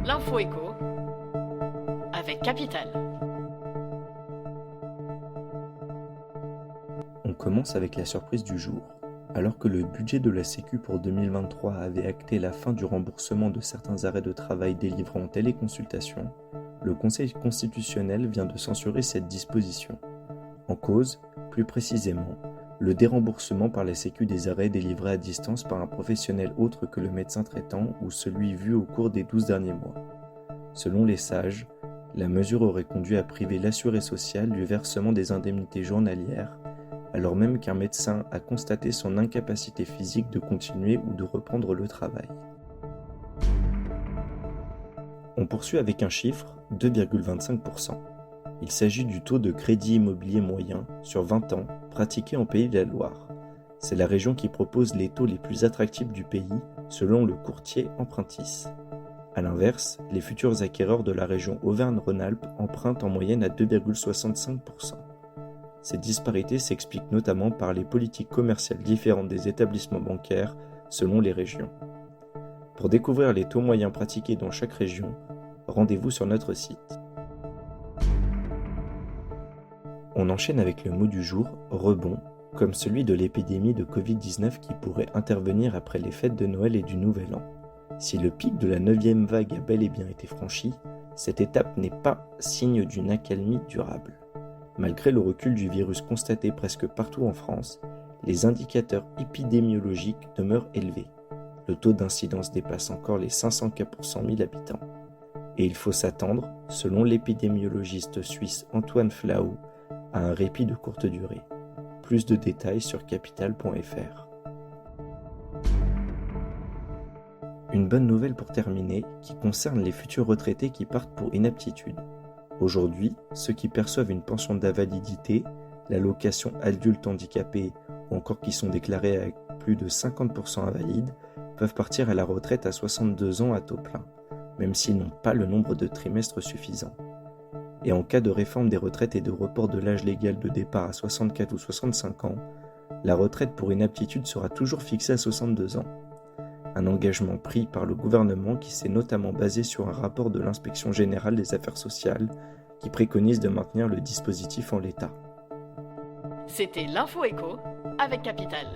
L'info éco avec Capital. On commence avec la surprise du jour. Alors que le budget de la Sécu pour 2023 avait acté la fin du remboursement de certains arrêts de travail délivrés en téléconsultation, le Conseil constitutionnel vient de censurer cette disposition. En cause, plus précisément, le déremboursement par la Sécu des arrêts délivrés à distance par un professionnel autre que le médecin traitant ou celui vu au cours des 12 derniers mois. Selon les sages, la mesure aurait conduit à priver l'assuré social du versement des indemnités journalières, alors même qu'un médecin a constaté son incapacité physique de continuer ou de reprendre le travail. On poursuit avec un chiffre, 2,25%. Il s'agit du taux de crédit immobilier moyen sur 20 ans pratiqué en Pays de la Loire. C'est la région qui propose les taux les plus attractifs du pays selon le courtier Empruntis. A l'inverse, les futurs acquéreurs de la région Auvergne-Rhône-Alpes empruntent en moyenne à 2,65%. Ces disparités s'expliquent notamment par les politiques commerciales différentes des établissements bancaires selon les régions. Pour découvrir les taux moyens pratiqués dans chaque région, rendez-vous sur notre site. On enchaîne avec le mot du jour, rebond, comme celui de l'épidémie de Covid-19 qui pourrait intervenir après les fêtes de Noël et du Nouvel An. Si le pic de la 9e vague a bel et bien été franchi, cette étape n'est pas signe d'une accalmie durable. Malgré le recul du virus constaté presque partout en France, les indicateurs épidémiologiques demeurent élevés. Le taux d'incidence dépasse encore les 500 cas pour 100 000 habitants. Et il faut s'attendre, selon l'épidémiologiste suisse Antoine Flahault, à un répit de courte durée. Plus de détails sur capital.fr. Une bonne nouvelle pour terminer, qui concerne les futurs retraités qui partent pour inaptitude. Aujourd'hui, ceux qui perçoivent une pension d'invalidité, l'allocation adulte handicapé ou encore qui sont déclarés avec plus de 50% invalides, peuvent partir à la retraite à 62 ans à taux plein, même s'ils n'ont pas le nombre de trimestres suffisant. Et en cas de réforme des retraites et de report de l'âge légal de départ à 64 ou 65 ans, la retraite pour inaptitude sera toujours fixée à 62 ans. Un engagement pris par le gouvernement qui s'est notamment basé sur un rapport de l'Inspection générale des affaires sociales qui préconise de maintenir le dispositif en l'état. C'était l'info éco avec Capital.